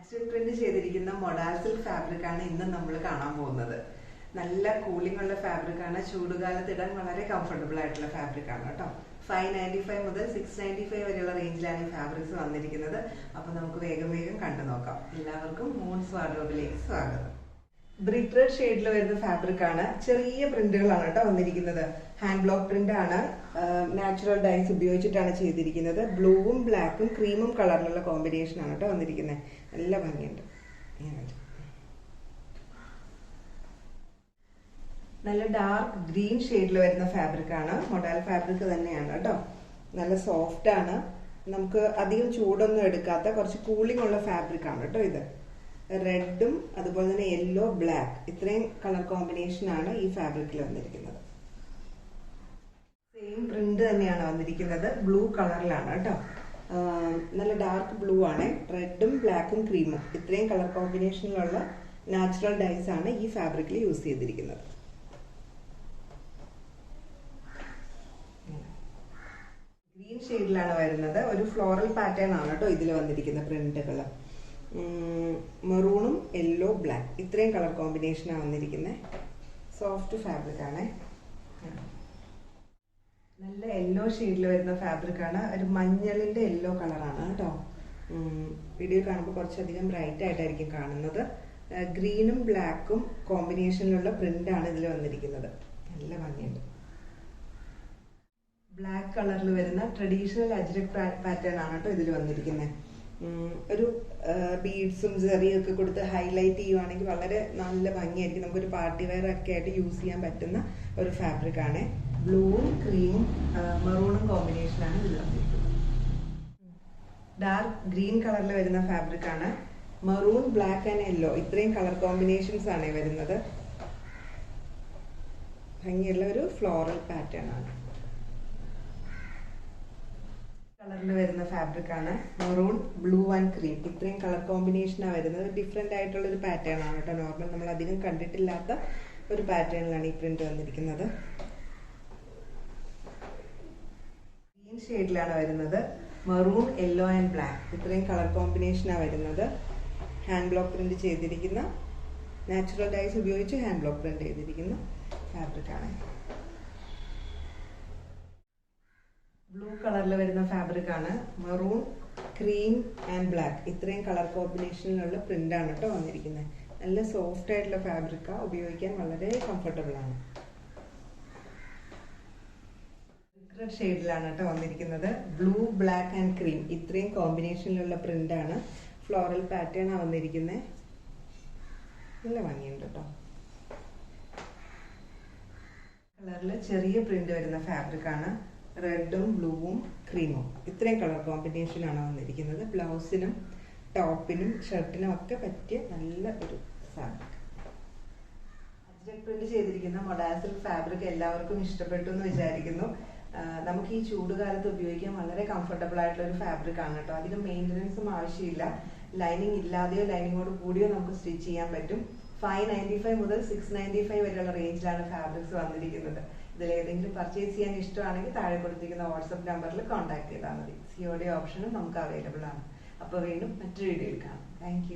Ajrak print ചെയ്തിരിക്കുന്ന മൊഡാസിൽ fabric ആണ് ഇന്ന് നമ്മൾ കാണാൻ പോകുന്നത്. നല്ല കൂളിംഗ് ഉള്ള ഫാബ്രിക് ആണ്. ചൂടുകാലത്ത് ഇടാൻ വളരെ കംഫർട്ടബിൾ ആയിട്ടുള്ള ഫാബ്രിക് ആണ് കേട്ടോ. 595 മുതൽ 695 വരെയുള്ള റേഞ്ചിലാണ് ഈ ഫാബ്രിക്സ് വന്നിരിക്കുന്നത്. അപ്പൊ നമുക്ക് വേഗം കണ്ടു നോക്കാം. എല്ലാവർക്കും മൂൺസ് വാർഡ്രോബിലേക്ക് സ്വാഗതം. ബ്രിക്ക് റെഡ് ഷെയ്ഡിൽ വരുന്ന ഫാബ്രിക് ആണ്. ചെറിയ പ്രിന്റുകളാണ് കേട്ടോ വന്നിരിക്കുന്നത്. ഹാൻഡ് ബ്ലോക്ക് പ്രിന്റ് ആണ്. നാച്ചുറൽ ഡൈസ് ഉപയോഗിച്ചിട്ടാണ് ചെയ്തിരിക്കുന്നത്. ബ്ലൂവും ബ്ലാക്കും ക്രീമും കളറിലുള്ള കോമ്പിനേഷൻ ആണ് കേട്ടോ വന്നിരിക്കുന്നത്. നല്ല ഭംഗിയുണ്ട്. നല്ല ഡാർക്ക് ഗ്രീൻ ഷെയ്ഡിൽ വരുന്ന ഫാബ്രിക് ആണ്. മൊഡാൽ ഫാബ്രിക് തന്നെയാണ് കേട്ടോ. നല്ല സോഫ്റ്റ് ആണ്. നമുക്ക് അധികം ചൂടൊന്നും എടുക്കാത്ത കുറച്ച് കൂളിംഗ് ഉള്ള ഫാബ്രിക് ആണ് കേട്ടോ ഇത്. റെഡും അതുപോലെ തന്നെ യെല്ലോ ബ്ലാക്ക് ഇത്രയും കളർ കോമ്പിനേഷൻ ആണ് ഈ ഫാബ്രിക്കിൽ വന്നിരിക്കുന്നത്. സെയിം പ്രിന്റ് തന്നെയാണ് വന്നിരിക്കുന്നത്. ബ്ലൂ കളറിലാണ് കേട്ടോ. നല്ല ഡാർക്ക് ബ്ലൂ ആണ്. റെഡും ബ്ലാക്കും ക്രീമും ഇത്രയും കളർ കോമ്പിനേഷനിലുള്ള നാച്ചുറൽ ഡൈസ് ആണ് ഈ ഫാബ്രിക്കിൽ യൂസ് ചെയ്തിരിക്കുന്നത്. ഗ്രീൻ ഷെയ്ഡിലാണ് വരുന്നത്. ഒരു ഫ്ലോറൽ പാറ്റേൺ ആണ് കേട്ടോ ഇതിൽ വന്നിരിക്കുന്ന പ്രിന്റുകൾ. മെറൂണും യെല്ലോ ബ്ലാക്ക് ഇത്രയും കളർ കോമ്പിനേഷനാണ് വന്നിരിക്കുന്നത്. സോഫ്റ്റ് ഫാബ്രിക് ആണ്. നല്ല യെല്ലോ ഷെയ്ഡിൽ വരുന്ന ഫാബ്രിക് ആണ്. ഒരു മഞ്ഞളിന്റെ യെല്ലോ കളറാണ് കേട്ടോ. വീഡിയോ കാണുമ്പോൾ കുറച്ചധികം ബ്രൈറ്റ് ആയിട്ടായിരിക്കും കാണുന്നത്. ഗ്രീനും ബ്ലാക്കും കോമ്പിനേഷനിലുള്ള പ്രിന്റ് ആണ് ഇതിൽ വന്നിരിക്കുന്നത്. നല്ല ഭംഗിയുണ്ട്. ബ്ലാക്ക് കളറിൽ വരുന്ന ട്രഡീഷണൽ അജ്രക് പാറ്റേൺ ആണ് കേട്ടോ ഇതിൽ വന്നിരിക്കുന്നത്. ഒരു ബീഡ്സും സെറിയും ഒക്കെ കൊടുത്ത് ഹൈലൈറ്റ് ചെയ്യുവാണെങ്കിൽ വളരെ നല്ല ഭംഗിയായിരിക്കും. നമുക്കൊരു പാർട്ടി വെയർ ഒക്കെ ആയിട്ട് യൂസ് ചെയ്യാൻ പറ്റുന്ന ഒരു ഫാബ്രിക് ആണ്. ബ്ലൂവും ക്രീമും മെറൂണും കോമ്പിനേഷനാണ് ഇതിൽ വന്നിരിക്കുന്നത്. ഡാർക്ക് ഗ്രീൻ കളറിൽ വരുന്ന ഫാബ്രിക് ആണ്. മെറൂൺ, ബ്ലാക്ക് ആൻഡ് യെല്ലോ ഇത്രയും കളർ കോമ്പിനേഷൻസ് ആണ് വരുന്നത്. ഭംഗിയുള്ള ഒരു ഫ്ലോറൽ പാറ്റേൺ ആണ്. കളറിൽ വരുന്ന ഫാബ്രിക് ആണ്. മെറൂൺ, ബ്ലൂ ആൻഡ് ക്രീം ഇത്രയും കളർ കോമ്പിനേഷനാണ് വരുന്നത്. ഡിഫറെന്റ് ആയിട്ടുള്ള ഒരു പാറ്റേൺ ആണ് കേട്ടോ. നോർമൽ നമ്മൾ അധികം കണ്ടിട്ടില്ലാത്ത ഒരു പാറ്റേണിലാണ് ഈ പ്രിന്റ് വന്നിരിക്കുന്നത്. ഗ്രീൻ ഷെയ്ഡിലാണ് വരുന്നത്. മെറൂൺ, യെല്ലോ ആൻഡ് ബ്ലാക്ക് ഇത്രയും കളർ കോമ്പിനേഷനാണ് വരുന്നത്. ഹാൻഡ് ബ്ലോക്ക് പ്രിന്റ് ചെയ്തിരിക്കുന്ന നാച്ചുറൽ ഡൈസ് ഉപയോഗിച്ച് ഹാൻഡ് ബ്ലോക്ക് പ്രിന്റ് ചെയ്തിരിക്കുന്ന ഫാബ്രിക് ആണ്. ബ്ലൂ കളറിൽ വരുന്ന ഫാബ്രിക് ആണ്. മെറൂൺ, ക്രീം ആൻഡ് ബ്ലാക്ക് ഇത്രയും കളർ കോമ്പിനേഷനിലുള്ള പ്രിന്റ് ആണ് കേട്ടോ വന്നിരിക്കുന്നത്. നല്ല സോഫ്റ്റ് ആയിട്ടുള്ള ഫാബ്രിക്, ഉപയോഗിക്കാൻ വളരെ കംഫർട്ടബിൾ ആണ്. റെഡ് ഷെയ്ഡിലാണ് കേട്ടോ വന്നിരിക്കുന്നത്. ബ്ലൂ, ബ്ലാക്ക് ആൻഡ് ക്രീം ഇത്രയും കോമ്പിനേഷനിലുള്ള പ്രിന്റ് ആണ്. ഫ്ലോറൽ പാറ്റേൺ ആണ് വന്നിരിക്കുന്നത്. നല്ല ഭംഗിയുണ്ട് കേട്ടോ. കളറിൽ ചെറിയ പ്രിന്റ് വരുന്ന ഫാബ്രിക് ആണ്. റെഡും ബ്ലൂവും ക്രീമും ഇത്രയും കളർ കോമ്പിനേഷനാണ് വന്നിരിക്കുന്നത്. ബ്ലൗസിനും ടോപ്പിനും ഷർട്ടിനും ഒക്കെ പറ്റിയ നല്ല ഒരു ഫാബ്രിക്. അജ്രക് പ്രിന്റ് ചെയ്തിരിക്കുന്ന മൊഡാസിൽ ഫാബ്രിക് എല്ലാവർക്കും ഇഷ്ടപ്പെട്ടു എന്ന് വിചാരിക്കുന്നു. നമുക്ക് ഈ ചൂടുകാലത്ത് ഉപയോഗിക്കാൻ വളരെ കംഫർട്ടബിൾ ആയിട്ടുള്ള ഒരു ഫാബ്രിക് ആണ് കേട്ടോ. അധികം മെയിൻ്റനൻസും ആവശ്യമില്ല. ലൈനിങ് ഇല്ലാതെയോ ലൈനിങ്ങോട് കൂടിയോ നമുക്ക് സ്റ്റിച്ച് ചെയ്യാൻ പറ്റും. 595 മുതൽ 695 വരെയുള്ള റേഞ്ചിലാണ് ഫാബ്രിക്സ് വന്നിരിക്കുന്നത്. ഇതിൽ ഏതെങ്കിലും പർച്ചേസ് ചെയ്യാൻ ഇഷ്ടമാണെങ്കിൽ താഴെ കൊടുത്തിരിക്കുന്ന വാട്സപ്പ് നമ്പറിൽ കോൺടാക്ട് ചെയ്താൽ മതി. COD ഓപ്ഷനും നമുക്ക് അവൈലബിൾ ആണ്. അപ്പോൾ വീണ്ടും മറ്റൊരു വീഡിയോയിൽ കാണാം. താങ്ക്